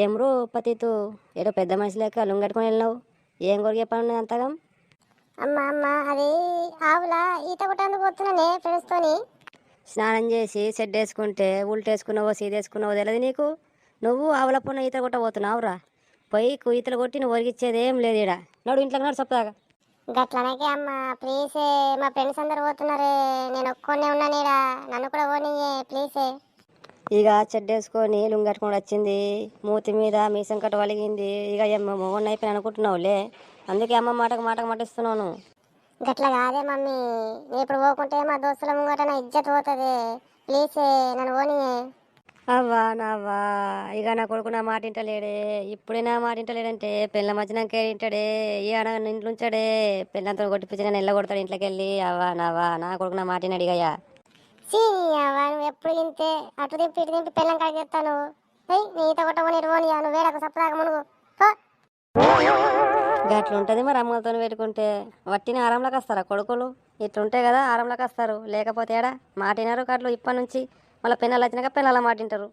ఏం రో పతితు ఏదో పెద్ద మనిషి లెక్క లుంగట్టుకొని వెళ్ళినావు. ఏం కొరికే పని ఉన్నది అంతగా? అమ్మ అది ఆవుల ఈత కొట్టేందుకు పోతున్నానే ఫ్రెండ్స్తోని. స్నానం చేసి సెడ్ వేసుకుంటే ఉల్టేసుకున్నావో సీదేసుకున్నావో తెలియదు నీకు. నువ్వు ఆవుల పొన్న ఈత కొట్టబోతున్నావురా. పోయి ఈతలు కొట్టి నువ్వు ఒరిగిచ్చేది ఏం లేదు ఈడ. నడు ఇంట్లోకి నడు సప్పదాగా. గట్లనకే అమ్మ ప్లీజే, మా ఫ్రెండ్స్ అందరు పోతున్నారే, నేను ఒక్కొనే ఉన్నాను ఈడ, నన్ను కూడా పోనీయే ప్లీజే. ఇక చెడ్డేసుకొని లుంగట్టుకొని వచ్చింది, మూతి మీద మీసం కట్ట వలిగింది. ఇక మొగొన్న అయిపోయి అనుకుంటున్నావులే, అందుకే అమ్మ మాటకు మటిస్తున్నాను. గట్ల కాదే మమ్మీ, నేను ఇప్పుడు పోకుంటే మా దోస్తుల ముంగట నా ఇజ్జత్ పోతుంది, ప్లీజే నన్ను పోనీయే. అవ్వా నావ్వా, ఇక నా కొడుకు నా మాట ఇంటలేడే. ఇప్పుడే నా మాట ఇంటలేడంటే పిల్ల మధ్యనాకే ఇంటాడే. ఈ ఆడ ఇంట్లో ఉంచాడే, పిల్లంతా కొట్టిపించి నేను ఎల్లగొడతాడు ఇంట్లోకి వెళ్ళి. అవ్వా నావ్వా, నా కొడుకు నా మాట అడిగయ్యా. నువ్వు ఎప్పుడు ఇంతే, అటు దింపి ఇటు దింపి పిల్లం కాడికి చెప్తాను. నీ ఈత కొట్టమని పోనీయా, నువ్వు వేడకు సప్పదాకా మునుగు పో. గట్ల ఉంటుంది మరి అమ్మలతో పెట్టుకుంటే. వట్టిన ఆరంలోకి వస్తారా కొడుకులు? ఇట్లుంటాయి కదా ఆరంలోకి వస్తారు, లేకపోతే ఏడా మాట వినరు. కట్లు ఇప్పటి నుంచి మళ్ళీ పిల్లలు వచ్చినాక పిల్లల మాట వింటారు.